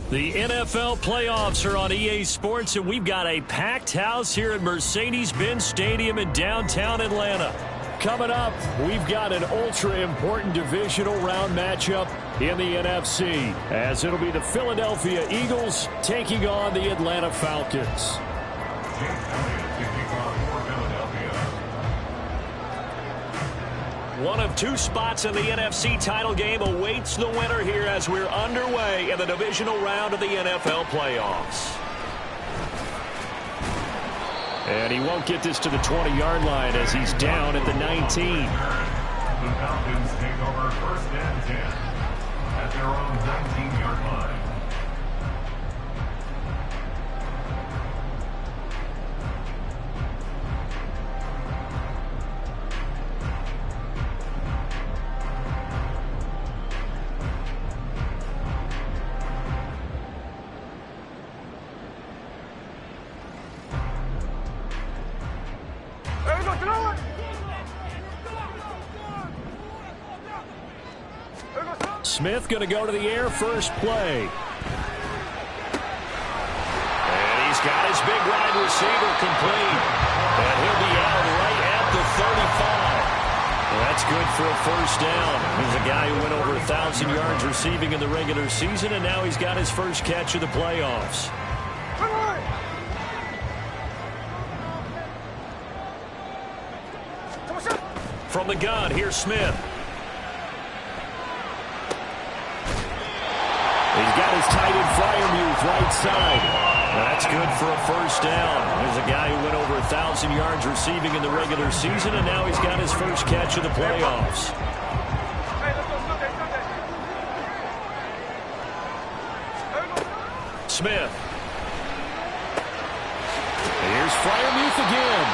The NFL playoffs are on EA Sports, and we've got a packed house here at Mercedes-Benz Stadium in downtown Atlanta. Coming up, we've got an ultra-important divisional round matchup in the NFC, as it'll be the Philadelphia Eagles taking on the Atlanta Falcons. One of two spots in the NFC title game awaits the winner here as we're underway in the divisional round of the NFL playoffs. And he won't get this to the 20-yard line as he's down at the 19. The Falcons take over 1st and 10 at their own 19-yard line. Smith going to go to the air first play. And he's got his big wide receiver complete. And he'll be out right at the 35. Well, that's good for a first down. He's a guy who went over 1,000 yards receiving in the regular season, and now he's got his first catch of the playoffs. From the gun, here's Smith. He's got his tight end Freiermuth right side. That's good for a first down. There's a guy who went over 1,000 yards receiving in the regular season, and now he's got his first catch of the playoffs. Smith. Here's Freiermuth again.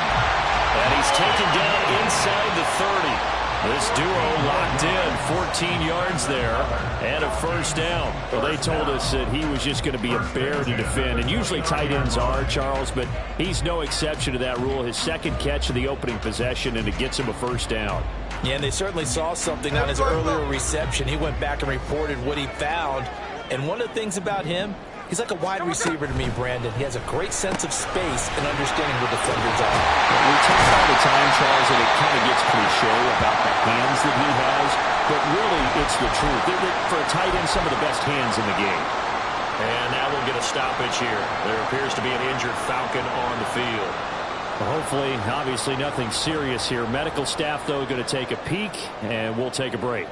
And he's taken down inside the 30. This duo locked in, 14 yards there, and a first down. Well, they told us that he was just going to be a bear to defend, and usually tight ends are, Charles, but he's no exception to that rule. His second catch of the opening possession, and it gets him a first down. Yeah, and they certainly saw something on his earlier reception. He went back and reported what he found, and one of the things about him, he's like a wide receiver to me, Brandon. He has a great sense of space and understanding where defenders are. We talk all the time, Charles, and it kind of gets cliche about the hands that he has, but really it's the truth. For a tight end, some of the best hands in the game. And now we'll get a stoppage here. There appears to be an injured Falcon on the field. Well, hopefully, obviously nothing serious here. Medical staff, though, going to take a peek, and we'll take a break.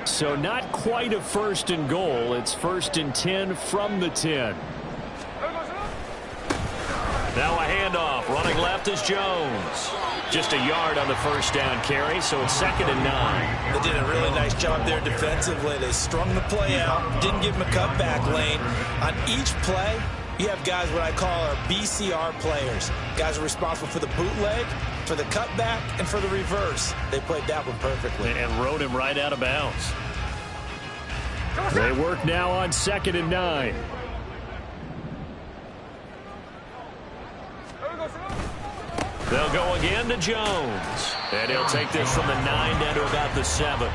So not quite a first and goal. It's 1st and 10 from the 10. Now a handoff. Running left is Jones. Just a yard on the first down carry, so it's 2nd and 9. They did a really nice job there defensively. They strung the play out, didn't give him a cutback lane. On each play, you have guys what I call our BCR players. Guys are responsible for the bootleg, for the cutback, and for the reverse. They played that one perfectly. And rode him right out of bounds. They work now on 2nd and 9. They'll go again to Jones. And he'll take this from the 9 down to about the 7.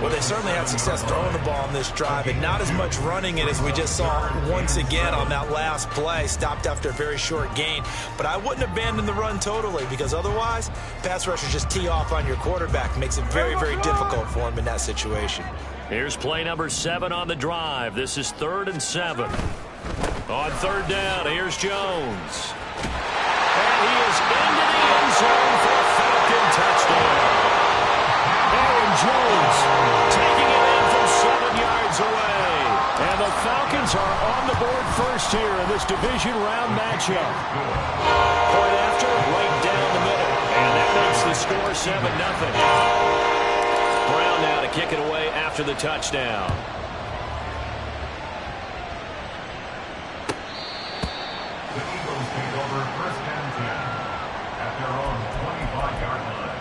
Well, they certainly had success throwing the ball on this drive, and not as much running it as we just saw once again on that last play. Stopped after a very short gain. But I wouldn't abandon the run totally, because otherwise, pass rushers just tee off on your quarterback. Makes it very, very difficult for him in that situation. Here's play number 7 on the drive. This is 3rd and 7. On 3rd down, here's Jones. And he is into the end zone for a Falcon touchdown. Jones taking it in from 7 yards away. And the Falcons are on the the board first here in this division round matchup. Point after, right down the middle. And that makes the score 7-0. Brown now to kick it away after the touchdown. The Eagles take over first and 10 at their own 25-yard line.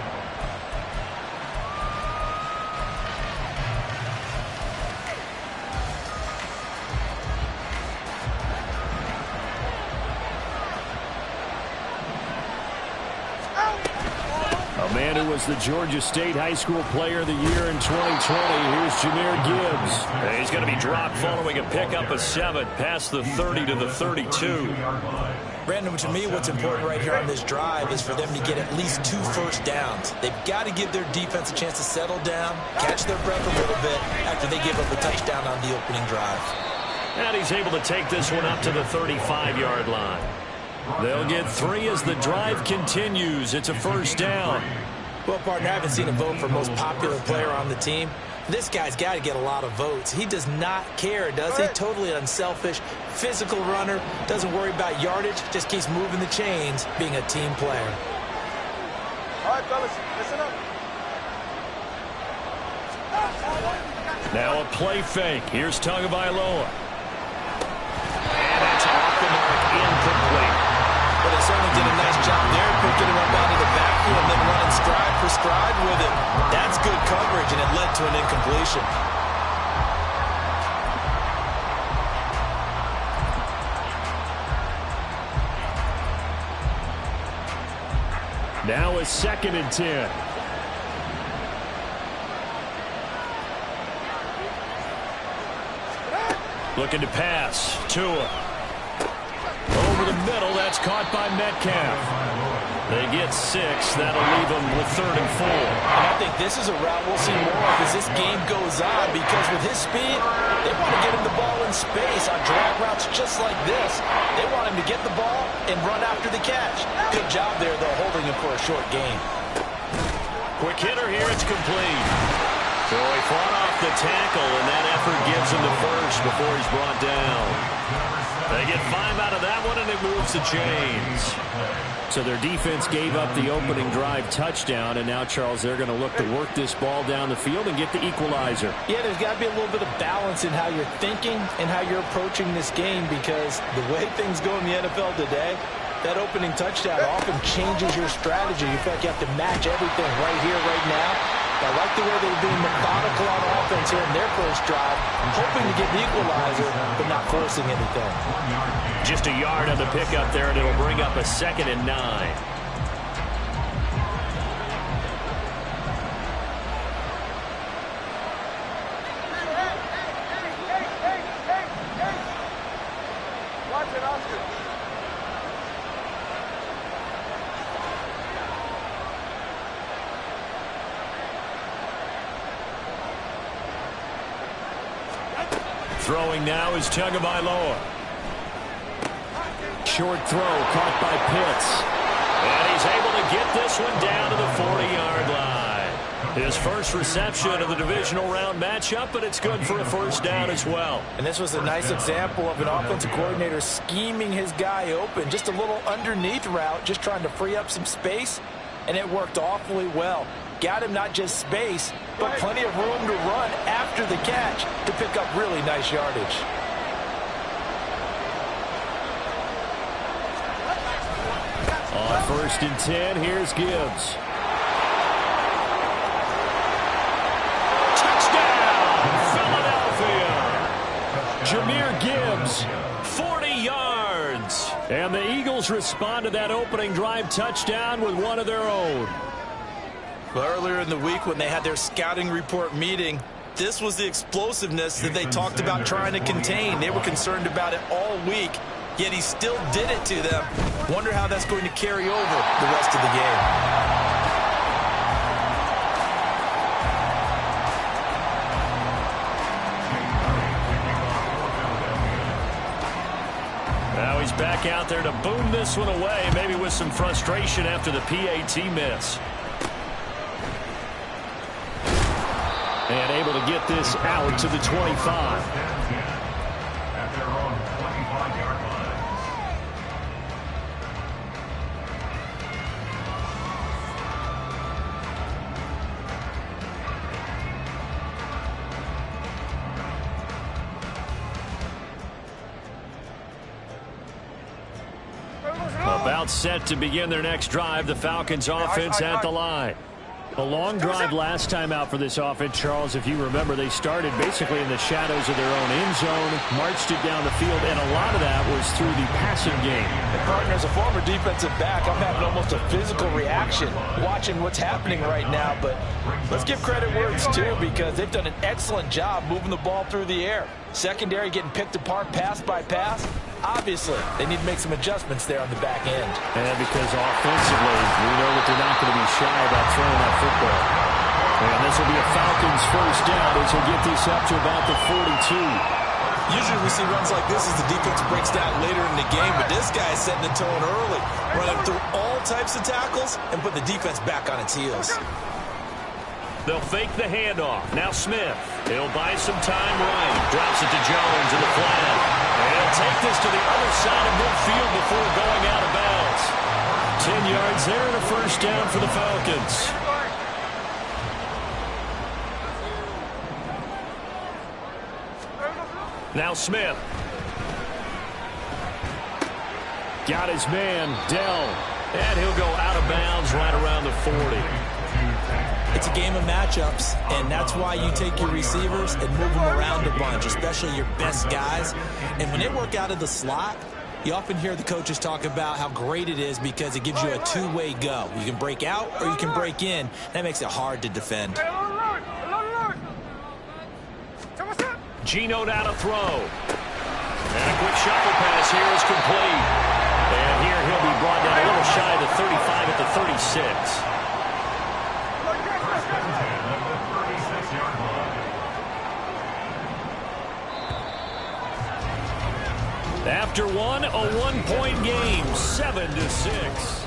A man who was the Georgia State High School Player of the Year in 2020. Here's Jahmyr Gibbs. And he's going to be dropped following a pickup of 7 past the 30 to the 32. Brandon, to me, what's important right here on this drive is for them to get at least 2 first downs. They've got to give their defense a chance to settle down, catch their breath a little bit after they give up a touchdown on the opening drive. And he's able to take this one up to the 35-yard line. They'll get 3 as the drive continues. It's a first down. Well, partner, I haven't seen a vote for most popular player on the team. This guy's got to get a lot of votes. He does not care, does he? Totally unselfish, physical runner, doesn't worry about yardage, just keeps moving the chains, being a team player. All right, fellas, listen up. Now a play fake. Here's Tagovailoa. And that's off the mark, incomplete. But they certainly did a nice job there, picking him up out of the backfield and then running stride for stride with it. That's good coverage, and it led to an incompletion. Now a 2nd and 10. Looking to pass. Tua. Over the middle. That's caught by Metcalf. They get 6. That'll leave them with 3rd and 4. And I think this is a route we'll see more of as this game goes on, because with his speed, they want to get him the ball in space on drag routes just like this. They want him to get the ball and run after the catch. Good job there, though, holding him for a short gain. Quick hitter here. It's complete. So he fought off the tackle, and that effort gives him the first before he's brought down. They get 5 out of that one, and it moves the chains. So their defense gave up the opening drive touchdown, and now, Charles, they're going to look to work this ball down the field and get the equalizer. Yeah, there's got to be a little bit of balance in how you're thinking and how you're approaching this game, because the way things go in the NFL today, that opening touchdown often changes your strategy. You feel like you have to match everything right here, right now. I like the way they're being methodical on offense here in their first drive, hoping to get the equalizer, but not forcing anything. Just a yard on the pickup there, and it'll bring up a 2nd and 9. Watch it, Oscar. Throwing now is Tagovailoa. Short throw caught by Pitts. And he's able to get this one down to the 40-yard line. His first reception of the divisional round matchup, but it's good for a first down as well. And this was a nice example of an offensive coordinator scheming his guy open. Just a little underneath route, just trying to free up some space, and it worked awfully well. Got him not just space, but plenty of room to run after the catch to pick up really nice yardage. On 1st and 10, here's Gibbs. Touchdown, Philadelphia! Jahmyr Gibbs, 40 yards. And the Eagles respond to that opening drive touchdown with one of their own. Well, earlier in the week when they had their scouting report meeting, this was the explosiveness that they talked about trying to contain. They were concerned about it all week, yet he still did it to them. Wonder how that's going to carry over the rest of the game. Now he's back out there to boom this one away, maybe with some frustration after the PAT miss. And able to get this out to the 25. At their own Timeout set to begin their next drive. The Falcons offense at the line. A long drive last time out for this offense, Charles. If you remember, they started basically in the shadows of their own end zone, marched it down the field, and a lot of that was through the passing game. And partner, as a former defensive back, I'm having almost a physical reaction watching what's happening right now. But let's give credit where it's due, because they've done an excellent job moving the ball through the air. Secondary getting picked apart pass by pass. Obviously, they need to make some adjustments there on the back end. And because offensively, we know that they're not going to be shy about throwing that football. And this will be a Falcons first down as he'll get this up to about the 42. Usually we see runs like this as the defense breaks down later in the game, but this guy is setting the tone early, running through all types of tackles and put the defense back on its heels. They'll fake the handoff. Now Smith. He'll buy some time right. Drops it to Jones in the flat. And he'll take this to the other side of midfield before going out of bounds. 10 yards there and a first down for the Falcons. Now Smith. Got his man, Dell. And he'll go out of bounds right around the 40. It's a game of matchups, and that's why you take your receivers and move them around a bunch, especially your best guys. And when they work out of the slot, you often hear the coaches talk about how great it is because it gives you a two-way go. You can break out or you can break in. That makes it hard to defend. Geno now to throw. And a quick shuffle pass here is complete. And here he'll be brought down a little shy of the 35 at the 36. After one, a one-point game, 7-6.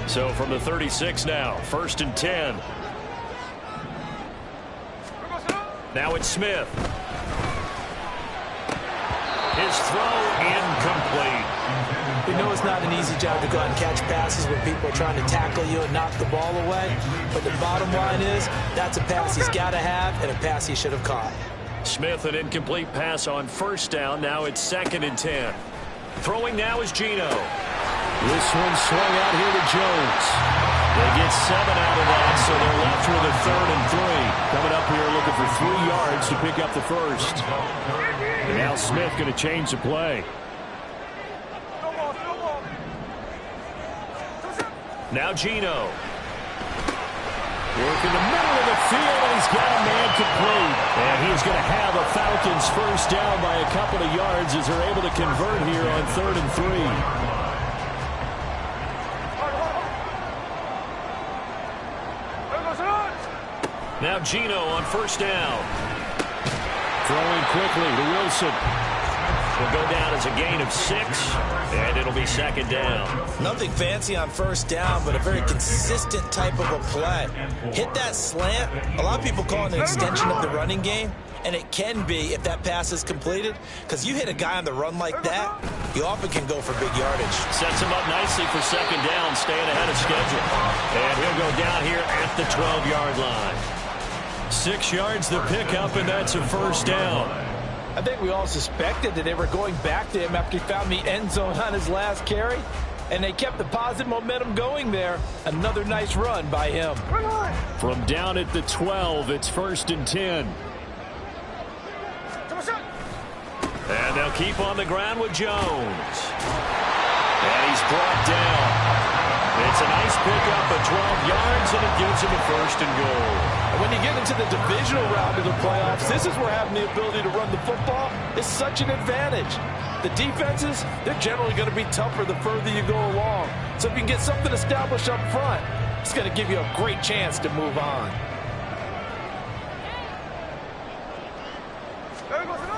So from the 36 now, 1st and 10. Now it's Smith. His throw incomplete. We know it's not an easy job to go out and catch passes when people are trying to tackle you and knock the ball away. But the bottom line is, that's a pass he's got to have and a pass he should have caught. Smith, an incomplete pass on 1st down. Now it's 2nd and 10. Throwing now is Geno. This one swung out here to Jones. They get 7 out of that, so they're left with a 3rd and 3. Coming up here looking for 3 yards to pick up the first. And now Smith going to change the play. Now Geno. Work in the middle of the field, and he's got a man complete. And he's going to have a Falcons first down by a couple of yards as they're able to convert here on 3rd and 3. Now Geno on 1st down. Throwing quickly to Wilson. Will go down as a gain of 6, and it'll be 2nd down. Nothing fancy on 1st down, but a very consistent type of a play. Hit that slant. A lot of people call it an extension of the running game, and it can be if that pass is completed, because you hit a guy on the run like that, you often can go for big yardage. Sets him up nicely for 2nd down, staying ahead of schedule. And he'll go down here at the 12-yard line. 6 yards the pickup, and that's a first down. I think we all suspected that they were going back to him after he found the end zone on his last carry, and they kept the positive momentum going there. Another nice run by him. From down at the 12, it's 1st and 10. And they'll keep on the ground with Jones. And he's brought down. It's a nice pickup of 12 yards, and it gives him a 1st and goal. And when you get into the divisional round of the playoffs, this is where having the ability to run the football is such an advantage. The defenses, they're generally going to be tougher the further you go along. So if you can get something established up front, it's going to give you a great chance to move on.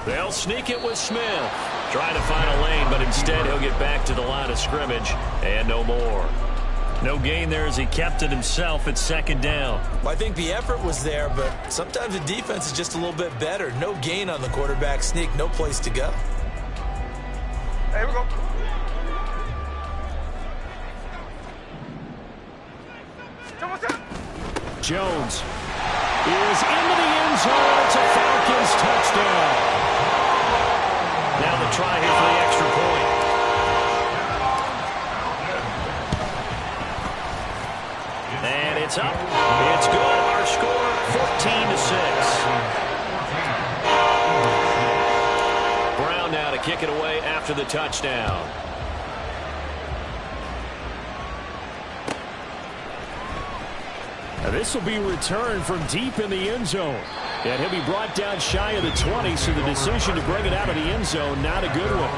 They'll sneak it with Smith. Trying to find a lane, but instead he'll get back to the line of scrimmage and no more. No gain there as he kept it himself at 2nd down. Well, I think the effort was there, but sometimes the defense is just a little bit better. No gain on the quarterback sneak, no place to go. Here we go. Jones is into the end zone. It's a Falcons touchdown. Now the try here for the extra point. And it's up. It's good. Our score, 14-6. Brown now to kick it away after the touchdown. Now this will be returned from deep in the end zone. And he'll be brought down shy of the 20, so the decision to bring it out of the end zone, not a good one.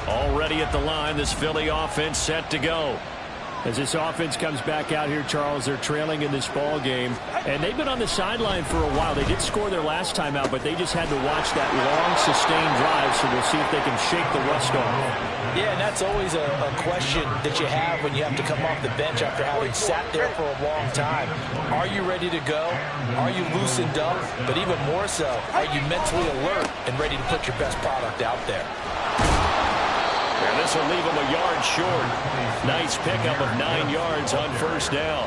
Already at the line, this Philly offense set to go. As this offense comes back out here, Charles, they're trailing in this ball game. And they've been on the sideline for a while. They did score their last time out, but they just had to watch that long, sustained drive, so we'll see if they can shake the rust off. Yeah, and that's always a question that you have when you have to come off the bench after having sat there for a long time. Are you ready to go? Are you loosened up? But even more so, are you mentally alert and ready to put your best product out there? And this will leave him a yard short. Nice pickup of 9 yards on first down.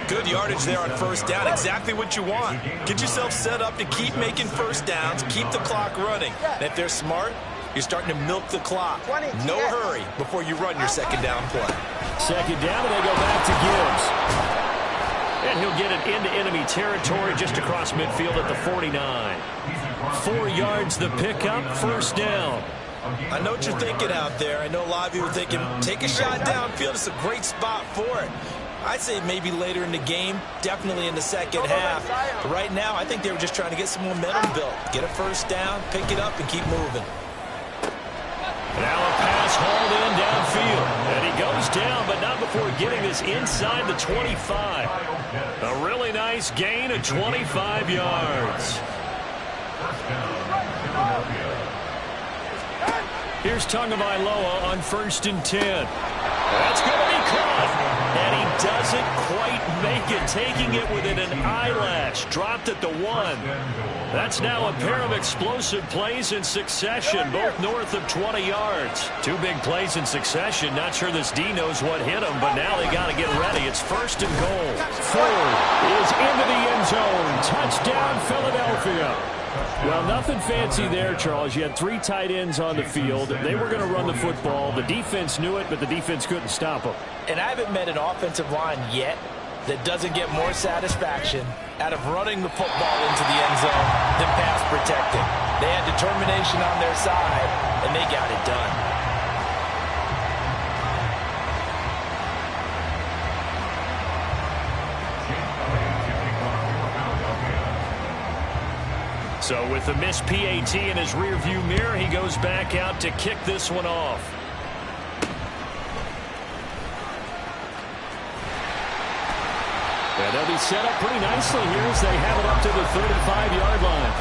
Good yardage there on first down. Exactly what you want. Get yourself set up to keep making first downs, keep the clock running. And if they're smart, you're starting to milk the clock. No hurry before you run your second down play. Second down, and they go back to Gibbs. And he'll get it into enemy territory just across midfield at the 49. 4 yards the pickup, first down. I know what you're thinking out there. I know a lot of you are thinking, take a shot downfield. It's a great spot for it. I'd say maybe later in the game, definitely in the second half. But right now, I think they were just trying to get some momentum built. Get a first down, pick it up, and keep moving. Now a pass hauled in downfield. And he goes down, but not before getting this inside the 25. A really nice gain of 25 yards. Here's Tagovailoa on 1st and 10. That's going to be caught. And he doesn't quite make it, taking it within an eyelash. Dropped at the 1. That's now a pair of explosive plays in succession, both north of 20 yards. 2 big plays in succession. Not sure this D knows what hit him, but now they got to get ready. It's 1st and goal. Ford is into the end zone. Touchdown, Philadelphia. Well, nothing fancy there, Charles. You had 3 tight ends on the field. They were going to run the football. The defense knew it, but the defense couldn't stop them. And I haven't met an offensive line yet that doesn't get more satisfaction out of running the football into the end zone than pass protecting. They had determination on their side, and they got it done. So with the missed PAT in his rearview mirror, he goes back out to kick this one off. And they'll be set up pretty nicely here as they have it up to the 35-yard line.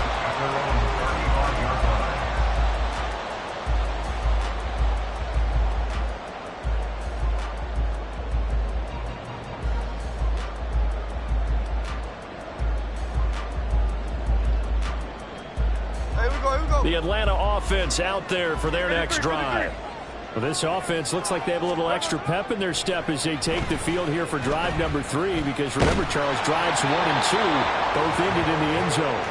The Atlanta offense out there for their next drive. Well, this offense looks like they have a little extra pep in their step as they take the field here for drive number 3, because remember, Charles, drives 1 and 2 both ended in the end zone.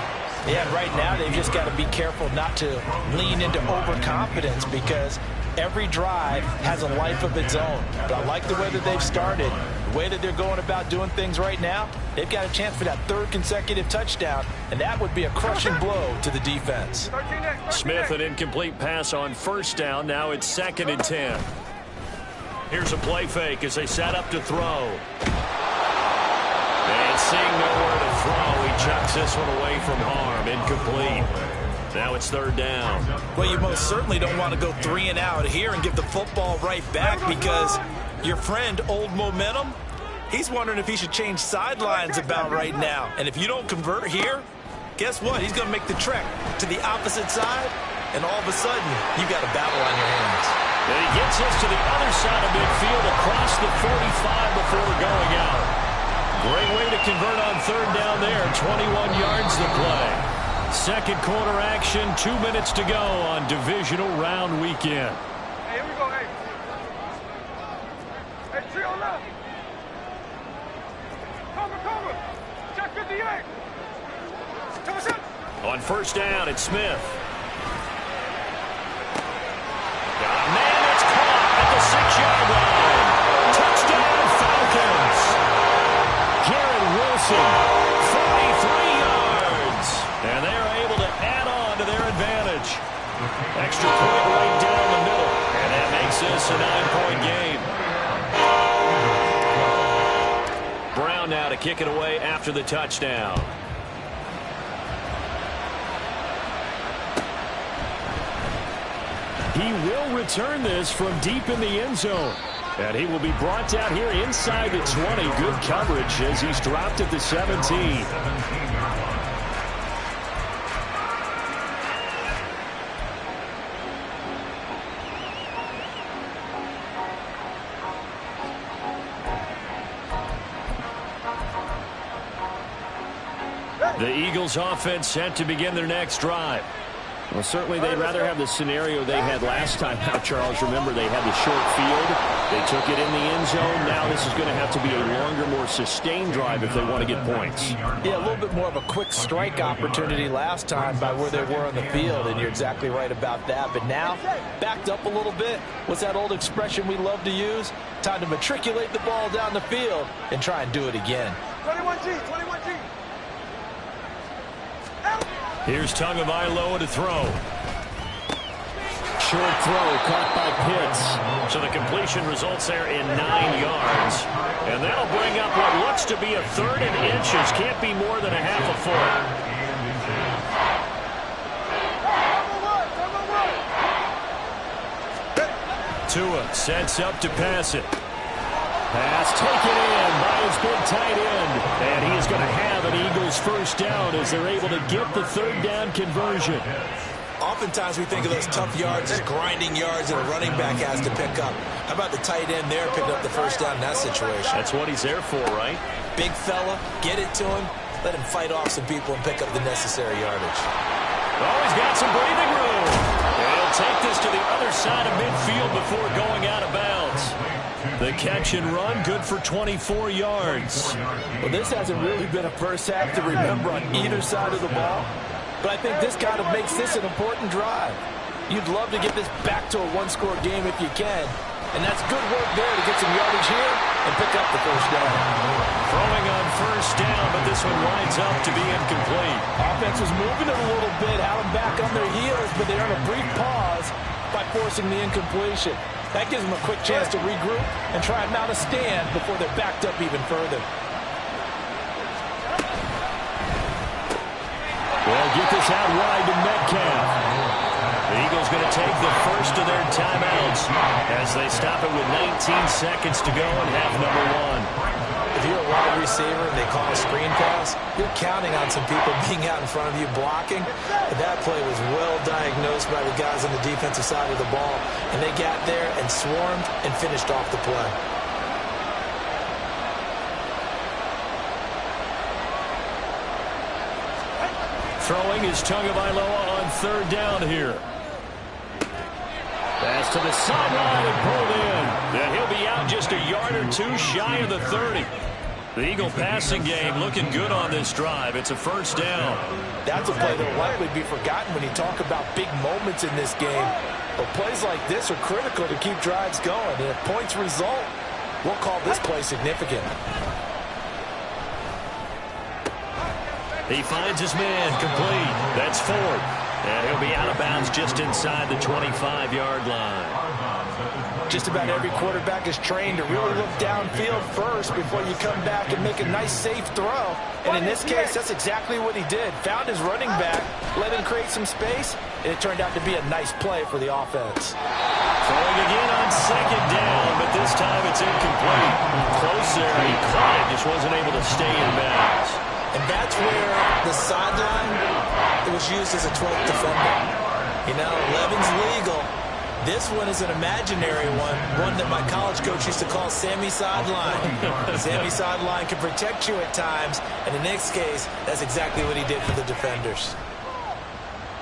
Yeah, right now they've just got to be careful not to lean into overconfidence, because every drive has a life of its own. But I like the way that they've started, the way that they're going about doing things right now. They've got a chance for that 3rd consecutive touchdown, and that would be a crushing blow to the defense. Smith, an incomplete pass on first down. Now it's 2nd and 10. Here's a play fake as they set up to throw. And seeing nowhere to throw, he chucks this one away from harm. Incomplete. Now it's 3rd down. Well, you most certainly don't want to go 3 and out here and give the football right back, because your friend, Old Momentum, he's wondering if he should change sidelines about right now. And if you don't convert here, guess what? He's going to make the trek to the opposite side, and all of a sudden, you've got a battle on your hands. And he gets us to the other side of midfield across the 45 before going out. Great way to convert on 3rd down there. 21 yards to play. Second quarter action, 2 minutes to go on divisional round weekend. Hey, here we go, hey. Hey, trio left. Cover. Check 58. Come on, set. On first down, it's Smith. Got a man that's caught at the 6-yard line. Touchdown, Falcons. Garrett Wilson, 43 yards. And they're able to add on to their advantage. Extra point right down the middle. And that makes this a 9-point game. Brown now to kick it away after the touchdown. He will return this from deep in the end zone. And he will be brought down here inside the 20. Good coverage as he's dropped at the 17. The Eagles offense set to begin their next drive. Well, certainly they'd rather have the scenario they had last time. Now, Charles, remember they had the short field. They took it in the end zone. Now this is going to have to be a longer, more sustained drive if they want to get points. Yeah, a little bit more of a quick strike opportunity last time by where they were on the field, and you're exactly right about that. But now, backed up a little bit. What's that old expression we love to use? Time to matriculate the ball down the field and try and do it again. 21G. Here's Tagovailoa to throw. Short throw caught by Pitts. So the completion results there in 9 yards. And that'll bring up what looks to be a 3rd and inches. Can't be more than a half a foot. Tua sets up to pass it. Pass taken in by his big tight end. And he is going to have an Eagles first down as they're able to get the 3rd down conversion. Oftentimes we think of those tough yards as grinding yards that a running back has to pick up. How about the tight end there picking up the first down in that situation? That's what he's there for, right? Big fella, get it to him, let him fight off some people and pick up the necessary yardage. Oh, he's got some breathing room. And he'll take this to the other side of midfield before going out of bounds. The catch and run, good for 24 yards. Well, this hasn't really been a first half to remember on either side of the ball. But I think this kind of makes this an important drive. You'd love to get this back to a one-score game if you can. And that's good work there to get some yardage here and pick up the first down. Throwing on first down, but this one winds up to be incomplete. Offense was moving it a little bit, had them back on their heels, but they earn a brief pause by forcing the incompletion. That gives them a quick chance to regroup and try and mount a stand before they're backed up even further. Well, get this out wide to Metcalf. The Eagles going to take the first of their timeouts as they stop it with 19 seconds to go in half number 1. If you're a wide receiver and they call a screen pass, you're counting on some people being out in front of you blocking. But that play was well diagnosed by the guys on the defensive side of the ball, and they got there and swarmed and finished off the play. Throwing is Tagovailoa on 3rd down here. Pass to the sideline and pulled in. And he'll be out just a yard or 2 shy of the 30. The Eagle passing game looking good on this drive. It's a first down. That's a play that will likely be forgotten when you talk about big moments in this game. But plays like this are critical to keep drives going. And if points result, we'll call this play significant. He finds his man complete. That's Ford. And he'll be out of bounds just inside the 25-yard line. Just about every quarterback is trained to really look downfield first before you come back and make a nice, safe throw. And in this case, that's exactly what he did. Found his running back, let him create some space, and it turned out to be a nice play for the offense. Throwing again on 2nd down, but this time it's incomplete. Close there, he caught it, just wasn't able to stay in bounds. And that's where the sideline was used as a 12th defender. You know, 11's legal. This one is an imaginary one that my college coach used to call Sammy Sideline. Sammy Sideline can protect you at times, and in this case, that's exactly what he did for the defenders.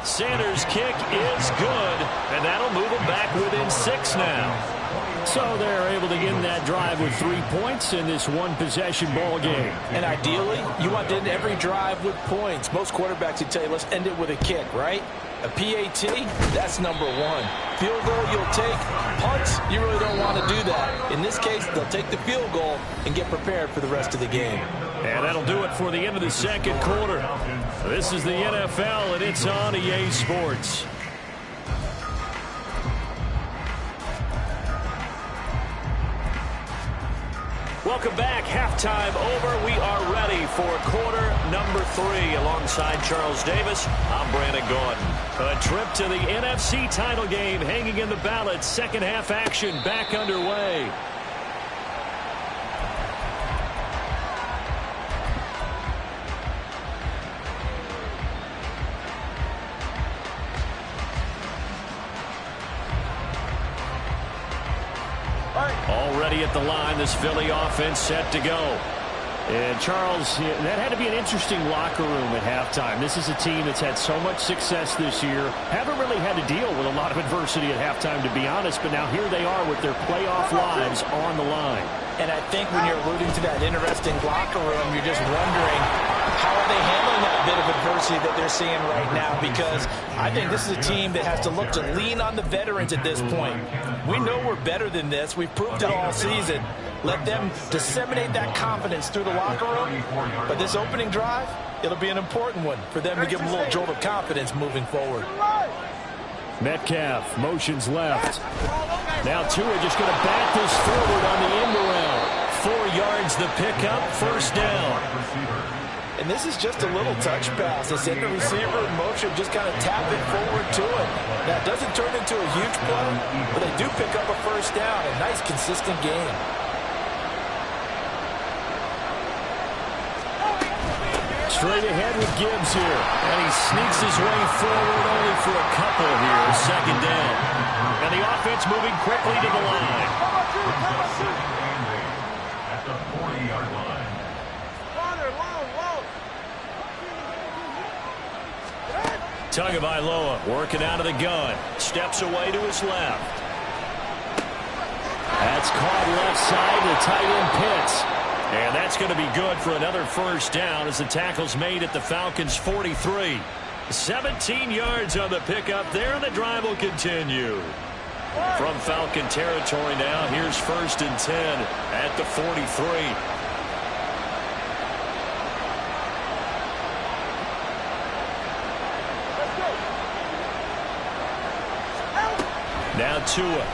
Sanders' kick is good, and that'll move them back within 6 now. So they're able to end that drive with 3 points in this one-possession ball game. And ideally, you want to end every drive with points. Most quarterbacks would tell you, let's end it with a kick, right? A PAT, that's number 1. Field goal, you'll take. Punts, you really don't want to do that. In this case, they'll take the field goal and get prepared for the rest of the game. And that'll do it for the end of the second quarter. This is the NFL, and it's on EA Sports. Welcome back. Halftime over. We are ready for quarter number 3. Alongside Charles Davis, I'm Brandon Gordon. A trip to the NFC title game hanging in the balance. Second half action back underway. Already at the line, this Philly offense set to go. And Charles, that had to be an interesting locker room at halftime. This is a team that's had so much success this year. Haven't really had to deal with a lot of adversity at halftime, to be honest. But now here they are with their playoff lives on the line. And I think when you're alluding to that interesting locker room, you're just wondering, how are they handling that bit of adversity that they're seeing right now? Because I think this is a team that has to look to lean on the veterans at this point. We know we're better than this. We've proved it all season. Let them disseminate that confidence through the locker room. But this opening drive, it'll be an important one for them to give them a little jolt of confidence moving forward. Metcalf motions left. Now Tua just going to bat this forward on the end around. 4 yards the pickup, first down. And this is just a little touch pass. They send the receiver in motion, just kind of tap it forward to it. Now, it doesn't turn into a huge play, but they do pick up a first down. A nice, consistent game. Straight ahead with Gibbs here. And he sneaks his way forward only for a couple here. Second down. And the offense moving quickly to the line. At the 40-yard line. Tagovailoa working out of the gun. Steps away to his left. That's caught left side to tight end Pitts. And that's going to be good for another first down as the tackle's made at the Falcons' 43. 17 yards on the pickup there, and the drive will continue. From Falcon territory now, here's 1st and 10 at the 43. Now Tua.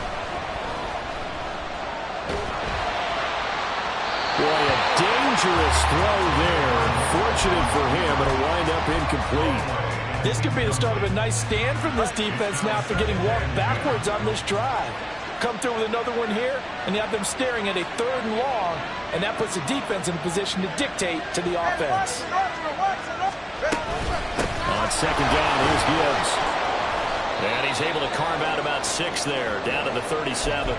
Boy, a dangerous throw there. Fortunate for him, it'll wind up incomplete. This could be the start of a nice stand from this defense now after getting walked backwards on this drive. Come through with another one here, and you have them staring at a 3rd and long, and that puts the defense in a position to dictate to the offense. On second down, here's Gibbs. And he's able to carve out about 6 there, down to the 37.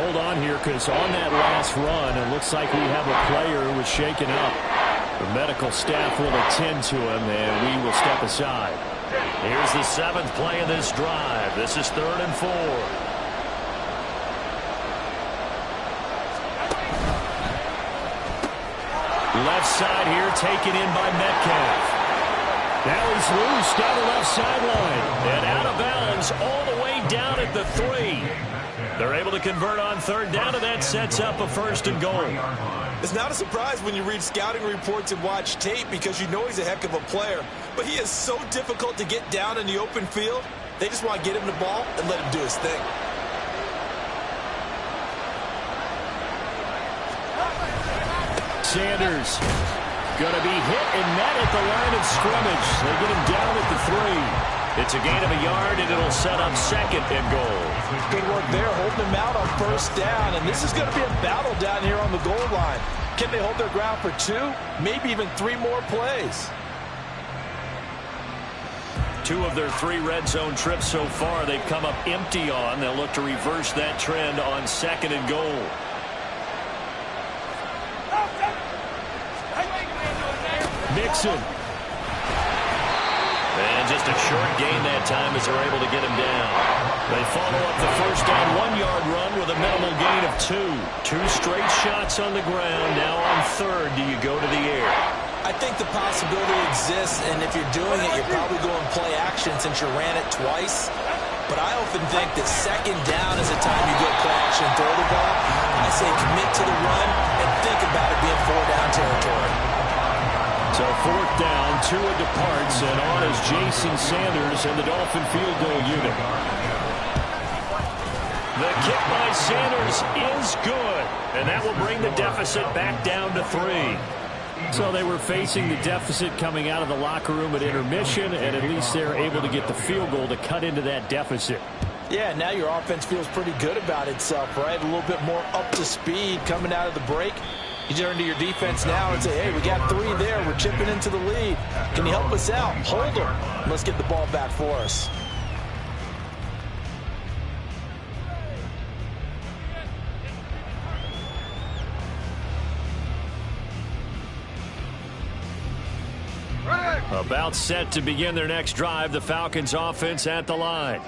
Hold on here, because on that last run, it looks like we have a player who was shaken up. The medical staff will attend to him, and we will step aside. Here's the 7th play of this drive. This is 3rd and 4. Left side here, taken in by Metcalf. Now he's loose down the left sideline. And out of bounds all the way down at the 3. They're able to convert on 3rd down, and that sets up a 1st and goal. It's not a surprise when you read scouting reports and watch tape because you know he's a heck of a player. But he is so difficult to get down in the open field. They just want to get him the ball and let him do his thing. Sanders going to be hit and met at the line of scrimmage. They get him down at the 3. It's a gain of a yard, and it'll set up 2nd and goal. Good work there, holding him out on 1st down. And this is going to be a battle down here on the goal line. Can they hold their ground for 2, maybe even 3 more plays? 2 of their 3 red zone trips so far they've come up empty on. They'll look to reverse that trend on 2nd and goal. Mixon. And just a short gain that time as they're able to get him down. They follow up the first down 1-yard run with a minimal gain of 2. 2 straight shots on the ground. Now on third, do you go to the air? I think the possibility exists, and if you're doing it, you're probably going play action since you ran it twice. But I often think that second down is the time you go play action and throw the ball. I say commit to the run and think about it being 4-down territory. So fourth down, Tua departs, and on is Jason Sanders and the Dolphin field goal unit. The kick by Sanders is good, and that will bring the deficit back down to 3. So they were facing the deficit coming out of the locker room at intermission, and at least they're able to get the field goal to cut into that deficit. Yeah, now your offense feels pretty good about itself, right? A little bit more up to speed coming out of the break. You turn to your defense now and say, hey, we got 3 there. We're chipping into the lead. Can you help us out? Hold them. Let's get the ball back for us. About set to begin their next drive, the Falcons offense at the line.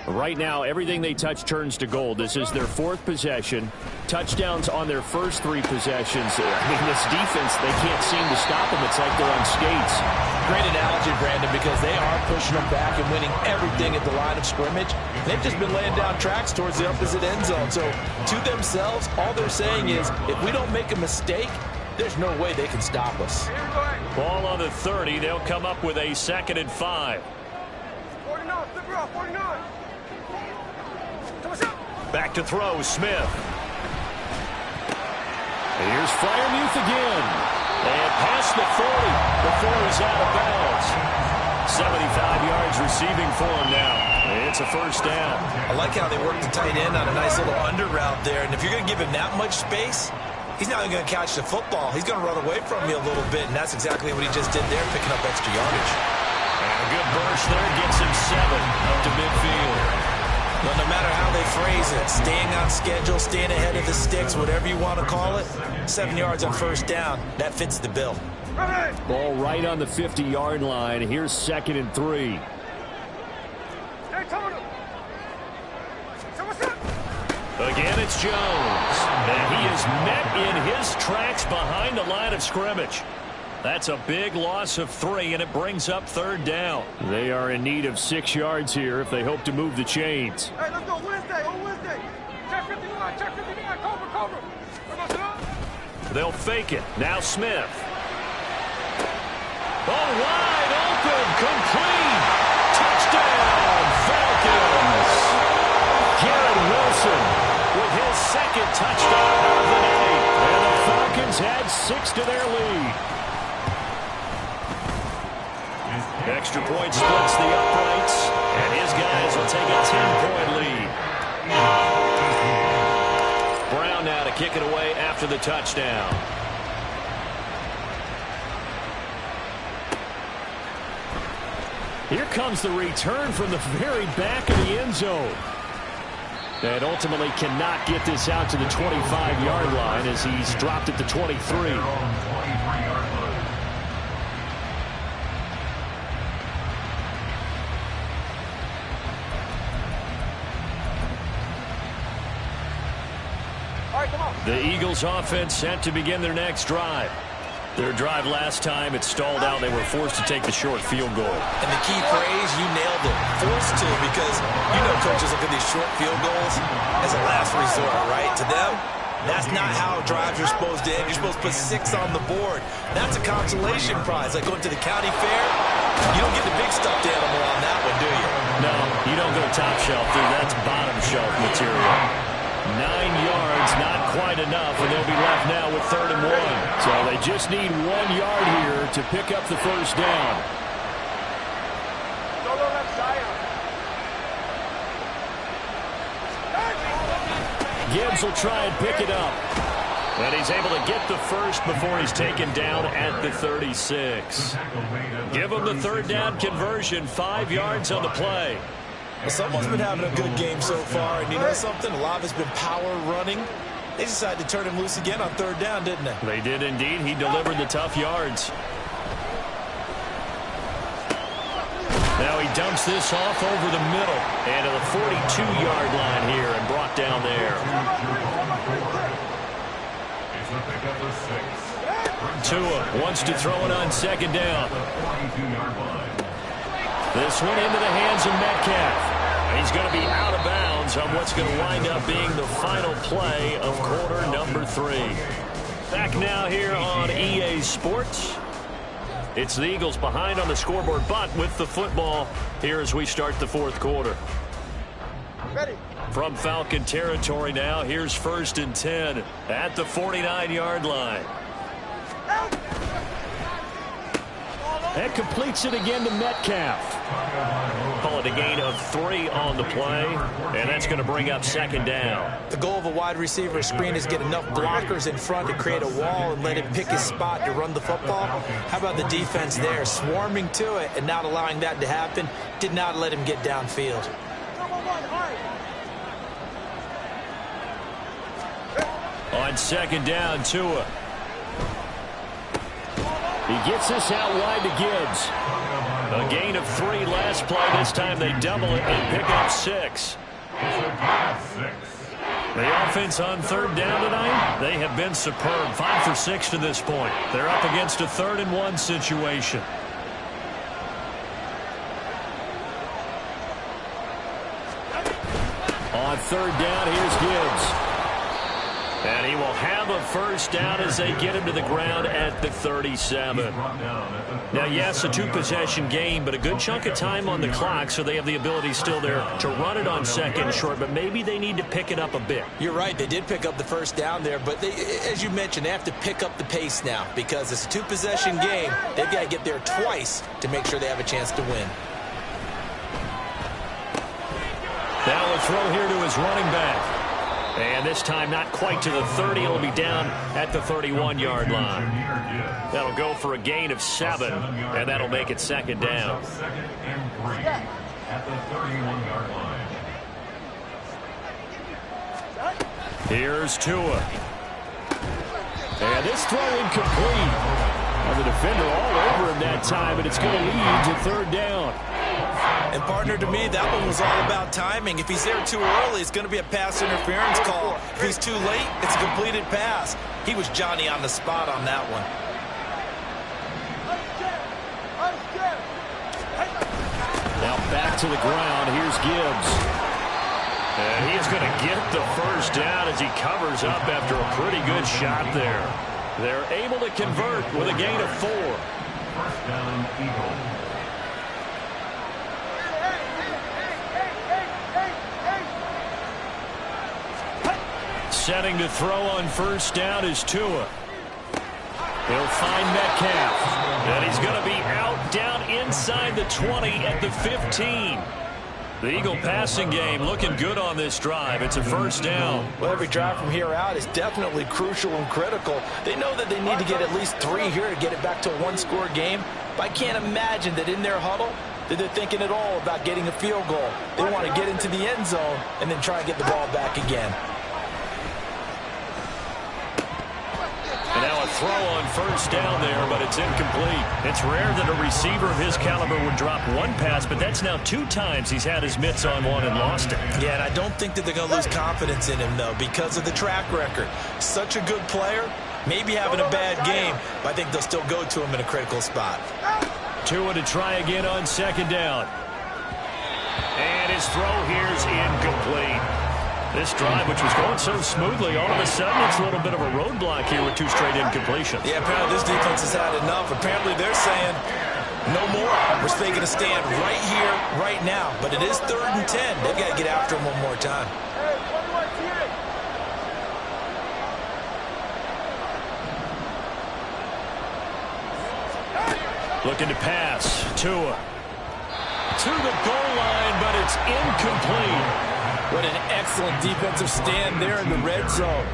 Right now, everything they touch turns to gold. This is their 4th possession. Touchdowns on their first 3 possessions. I mean, this defense, they can't seem to stop them. It's like they're on skates. Great analogy, Brandon, because they are pushing them back and winning everything at the line of scrimmage. They've just been laying down tracks towards the opposite end zone. So, to themselves, all they're saying is, if we don't make a mistake, there's no way they can stop us. Ball on the 30. They'll come up with a 2nd and 5. 49, flip her off, 49. Back to throw, Smith. And here's Freiermuth again. And past the 40 before he's out of bounds. 75 yards receiving for him now. It's a first down. I like how they work the tight end on a nice little under route there. And if you're going to give him that much space, he's not even going to catch the football. He's going to run away from you a little bit, and that's exactly what he just did there, picking up extra yardage. And a good burst there gets him 7 up to midfield. Well, no matter how they phrase it, staying on schedule, staying ahead of the sticks, whatever you want to call it, 7 yards on first down, that fits the bill. Ball right on the 50-yard line. Here's 2nd and 3. Again, it's Jones. And he is met in his tracks behind the line of scrimmage. That's a big loss of 3, and it brings up 3rd down. They are in need of 6 yards here if they hope to move the chains. Hey, let's go Wednesday, on Wednesday. Check 59, check 59, cover. They'll fake it. Now Smith. Oh, wide open, complete. Touchdown, Falcons. Garrett Wilson with his 2nd touchdown of the night. And the Falcons add 6 to their lead. Extra point splits the uprights, and his guys will take a 10-point lead. Brown now to kick it away after the touchdown. Here comes the return from the very back of the end zone. And ultimately cannot get this out to the 25-yard line as he's dropped at the 23. The Eagles offense set to begin their next drive. Their drive last time, it stalled out. They were forced to take the short field goal. And the key phrase, you nailed it. Forced to, because you know coaches look at these short field goals as a last resort, right? To them, that's not how drives are supposed to end. You're supposed to put 6 on the board. That's a consolation prize. Like going to the county fair, you don't get the big stuffed animal on that one, do you? No, you don't go top shelf, dude. That's bottom shelf material. 9 yards, not quite enough, and they'll be left now with 3rd and 1. So they just need 1 yard here to pick up the first down. Gibbs will try and pick it up. And he's able to get the first before he's taken down at the 36. Give him the 3rd down conversion, 5 yards on the play. Well, someone's been having a good game so far, and you know something? A lot of it's been power running. They decided to turn him loose again on 3rd down, didn't they? They did indeed. He delivered the tough yards. Now dumps this off over the middle and to the 42-yard line here and brought down there. Tua wants to throw it on second down. This one into the hands of Metcalf. He's going to be out of bounds on what's going to wind up being the final play of quarter number 3. Back now here on EA Sports. It's the Eagles behind on the scoreboard, but with the football here as we start the fourth quarter. Ready. From Falcon territory now, here's 1st and 10 at the 49-yard line. That completes it again to Metcalf. Call it a gain of 3 on the play, and that's going to bring up second down. The goal of a wide receiver screen is get enough blockers in front to create a wall and let him pick his spot to run the football. How about the defense there, swarming to it and not allowing that to happen? Did not let him get downfield. On second down, Tua. He gets this out wide to Gibbs. A gain of 3 last play. This time they double it and pick up 6. The offense on third down tonight, they have been superb. 5 for 6 to this point. They're up against a 3rd and 1 situation. On third down, here's Gibbs. And he will have a first down as they get him to the ground at the 37. Now, yes, a 2-possession game, but a good chunk of time on the clock, so they have the ability still there to run it on second and short, but maybe they need to pick it up a bit. You're right. They did pick up the first down there, but as you mentioned, they have to pick up the pace now because it's a 2-possession game. They've got to get there twice to make sure they have a chance to win. Now a throw here to his running back. And this time not quite to the 30. It'll be down at the 31-yard line. That'll go for a gain of 7, and that'll make it second down. Second and 3 at the 31-yard line. Here's Tua. And this throw incomplete. And the defender all over him that time, and it's going to lead to third down. And, partner, to me, that one was all about timing. If he's there too early, it's going to be a pass interference call. If he's too late, it's a completed pass. He was Johnny on the spot on that one. Now back to the ground. Here's Gibbs. And he is going to get the first down as he covers up after a pretty good shot there. They're able to convert with a gain of 4. First down, Eagles. Setting to throw on first down is Tua. He'll find Metcalf. And he's going to be out down inside the 20 at the 15. The Eagle passing game looking good on this drive. It's a first down. Well, every drive from here out is definitely crucial and critical. They know that they need to get at least 3 here to get it back to a 1-score game. But I can't imagine that in their huddle that they're thinking at all about getting a field goal. They want to get into the end zone and then try and get the ball back again. And now a throw on first down there, but it's incomplete. It's rare that a receiver of his caliber would drop 1 pass, but that's now 2 times he's had his mitts on one and lost it. Yeah, and I don't think that they're going to lose confidence in him, though, because of the track record. Such a good player, maybe having a bad game, but I think they'll still go to him in a critical spot. Tua to try again on second down. And his throw here's incomplete. This drive, which was going so smoothly, all of a sudden it's a little bit of a roadblock here with 2 straight incompletions. Yeah, apparently this defense has had enough. Apparently they're saying, no more. We're taking a stand right here, right now. But it is 3rd and 10. They've got to get after him one more time. Looking to pass. Tua to the goal line, but it's incomplete. What an excellent defensive stand there in the red zone.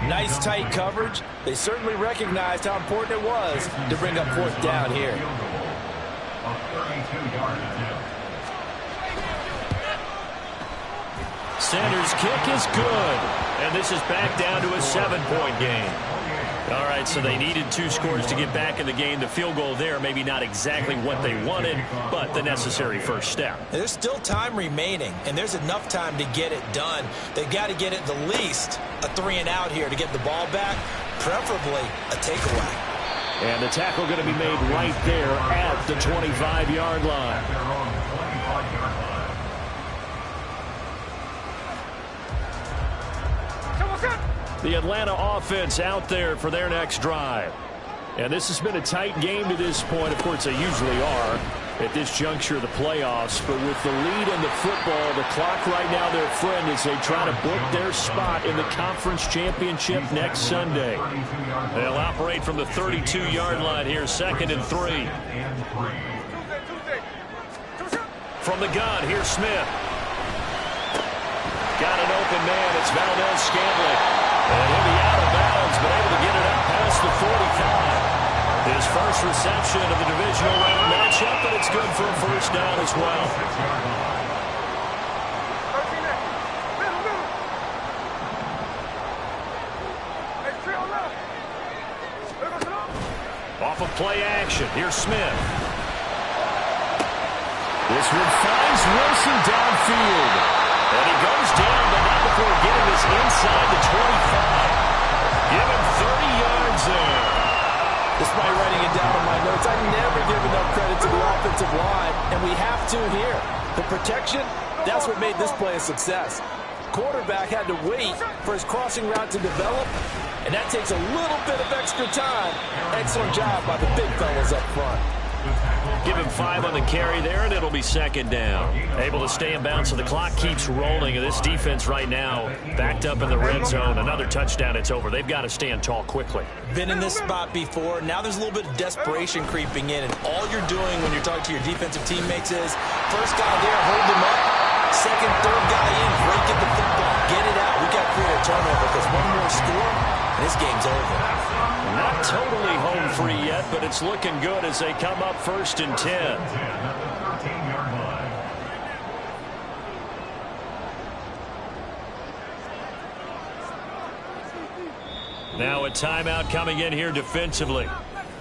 Nice tight coverage. They certainly recognized how important it was to bring up 4th down here. Sanders' kick is good. And this is back down to a 7-point game. All right, so they needed 2 scores to get back in the game. The field goal there, maybe not exactly what they wanted, but the necessary first step. There's still time remaining, and there's enough time to get it done. They've got to get at the least a 3-and-out here to get the ball back, preferably a takeaway. And the tackle going to be made right there at the 25-yard line. The Atlanta offense out there for their next drive. And this has been a tight game to this point. Of course, they usually are at this juncture of the playoffs. But with the lead in the football, the clock right now their friend as they try to book their spot in the conference championship next Sunday. They'll operate from the 32-yard line here, 2nd and 3. From the gun, here's Smith. Got an open man. It's Valdez-Scantling. And he'll be out of bounds, but able to get it out past the 45. His first reception of the divisional round matchup, but it's good for a first down as well. Off of play action, here's Smith. This one finds Wilson downfield. And he goes down, but not before getting this inside the 25. Give him 30 yards there. Despite writing it down on my notes, I never give enough credit to the offensive line, and we have to here. The protection, that's what made this play a success. Quarterback had to wait for his crossing route to develop, and that takes a little bit of extra time. Excellent job by the big fellas up front. Give him 5 on the carry there, and it'll be 2nd down. Able to stay in bounds, so the clock keeps rolling. And this defense right now backed up in the red zone. Another touchdown, it's over. They've got to stand tall quickly. Been in this spot before. Now there's a little bit of desperation creeping in. And all you're doing when you're talking to your defensive teammates is, first guy there, hold him up. Second, third guy in, break at the football. Get it out. We got to create a turnover because one more score, and this game's over. Not totally home free yet, but it's looking good as they come up 1st and 10. Now a timeout coming in here defensively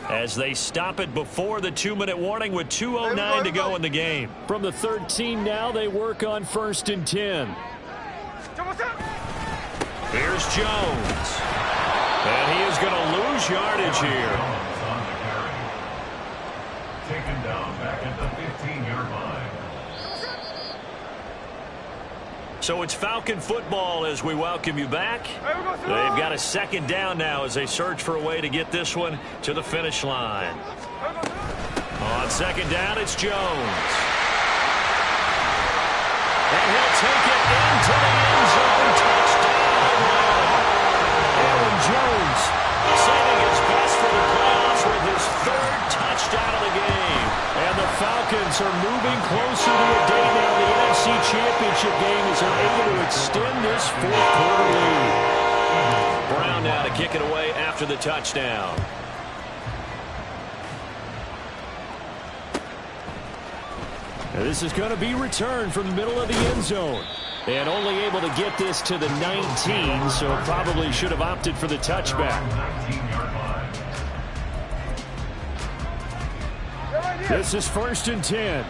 as they stop it before the 2-minute warning with 2:09 to go in the game. From the 13 now, they work on 1st and 10. Here's Jones. And he is going to lose yardage here. Taken down back at the 15-yard line. So it's Falcon football as we welcome you back. They've got a 2nd down now as they search for a way to get this one to the finish line. On 2nd down, it's Jones. And he'll take it into the end zone. Touchdown. Aaron Jones saving his best for the playoffs with his 3rd touchdown of the game. And the Falcons are moving closer to a day now. The NFC Championship game as they're able to extend this 4th-quarter lead. Brown now to kick it away after the touchdown. Now this is going to be returned from the middle of the end zone. And only able to get this to the 19, so probably should have opted for the touchback. This is 1st and 10.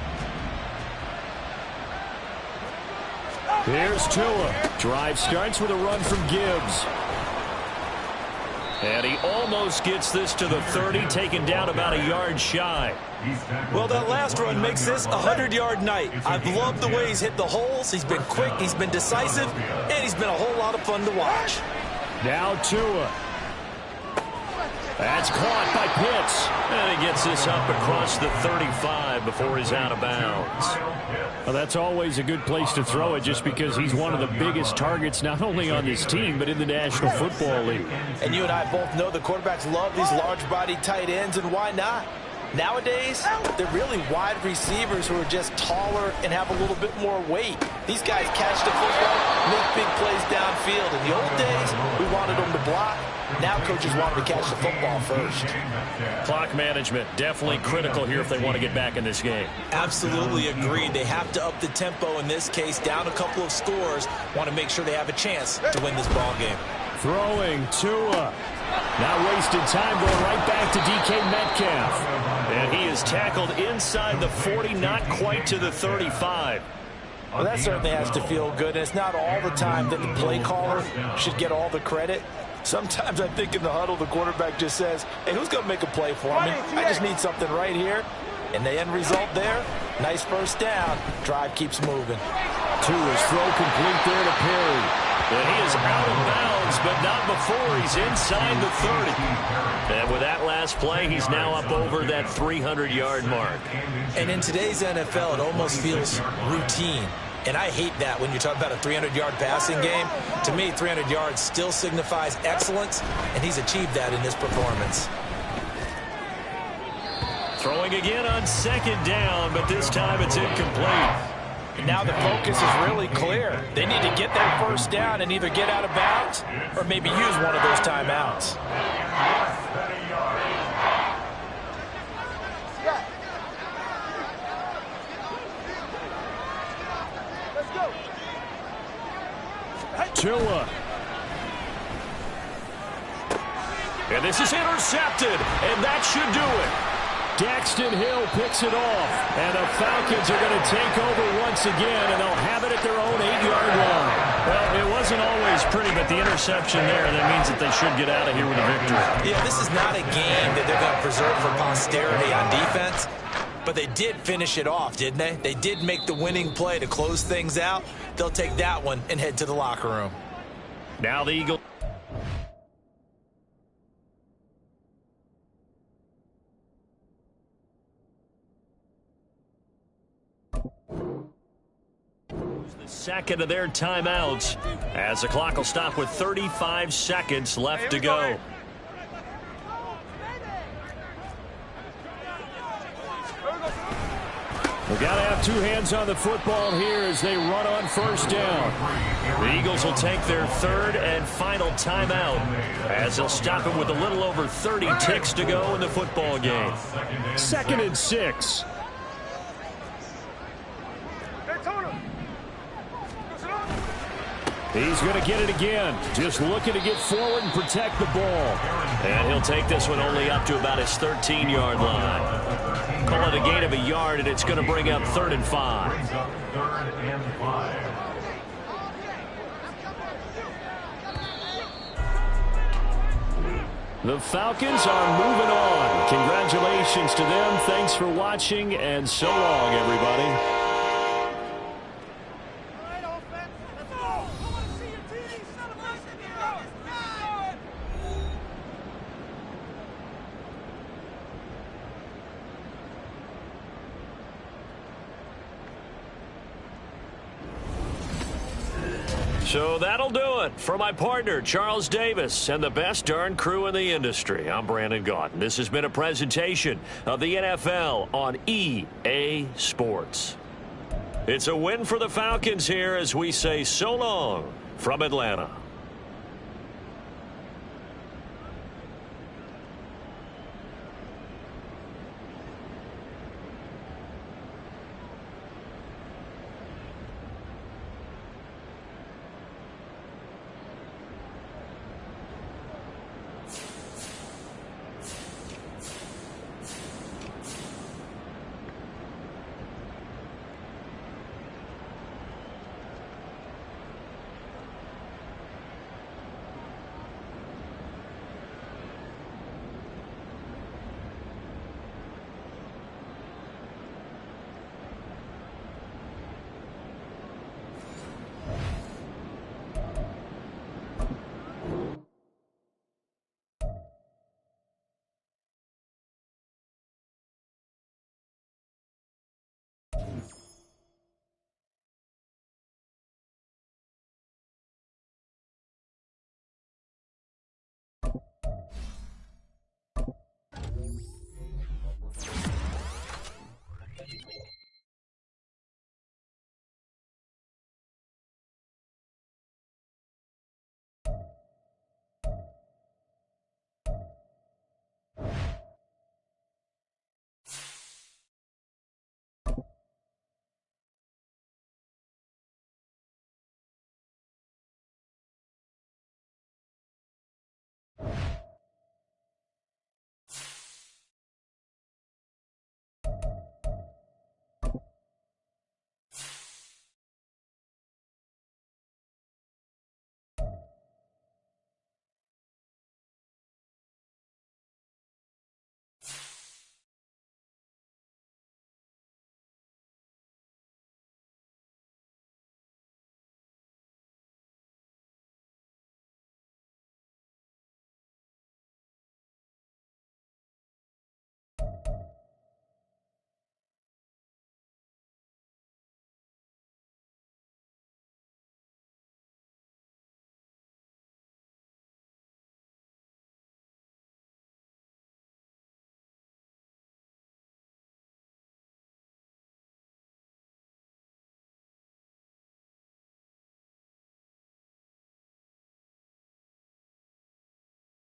Here's Tua. Drive starts with a run from Gibbs. And he almost gets this to the 30, taken down about a yard shy. Well, that last run makes this a 100-yard night. I've loved the way he's hit the holes. He's been quick, he's been decisive, and he's been a whole lot of fun to watch. Now Tua. That's caught by Pitts. And he gets this up across the 35 before he's out of bounds. Well, that's always a good place to throw it just because he's one of the biggest targets not only on this team but in the National Football League. And you and I both know the quarterbacks love these large-bodied tight ends, and why not? Nowadays, they're really wide receivers who are just taller and have a little bit more weight. These guys catch the football, make big plays downfield. In the old days, we wanted them to block. Now coaches want them to catch the football first. Clock management definitely critical here if they want to get back in this game. Absolutely agreed. They have to up the tempo in this case, down a couple of scores. Want to make sure they have a chance to win this ball game. Throwing Tua. Not wasted time, going right back to DK Metcalf. And he is tackled inside the 40, not quite to the 35. Well, that certainly has to feel good. And it's not all the time that the play caller should get all the credit. Sometimes I think in the huddle, the quarterback just says, hey, who's going to make a play for me? I just need something right here. And the end result there, nice first down. Drive keeps moving. Tua's throw complete there to Perry. And he is out of bounds, but not before he's inside the 30. And with that last play, he's now up over that 300-yard mark. And in today's NFL, it almost feels routine. And I hate that when you talk about a 300-yard passing game. To me, 300 yards still signifies excellence, and he's achieved that in this performance. Throwing again on second down, but this time it's incomplete. And now the focus is really clear. They need to get that first down and either get out of bounds or maybe use one of those timeouts. Tua. And this is intercepted, and that should do it. Daxton Hill picks it off, and the Falcons are going to take over once again, and they'll have it at their own 8-yard line. Well, it wasn't always pretty, but the interception there, that means that they should get out of here with a victory. Yeah, this is not a game that they're going to preserve for posterity on defense, but they did finish it off, didn't they? They did make the winning play to close things out. They'll take that one and head to the locker room. Now the Eagles. The second of their timeouts as the clock will stop with 35 seconds left to go. We've got to have two hands on the football here as they run on first down. The Eagles will take their third and final timeout as they'll stop it with a little over 30 ticks to go in the football game. 2nd and 6. He's going to get it again. Just looking to get forward and protect the ball. And he'll take this one only up to about his 13-yard line. Call it a gain of a yard, and it's going to bring up 3rd and 5. The Falcons are moving on. Congratulations to them. Thanks for watching, and so long, everybody. So that'll do it for my partner, Charles Davis, and the best darn crew in the industry. I'm Brandon Gaudin. This has been a presentation of the NFL on EA Sports. It's a win for the Falcons here as we say so long from Atlanta.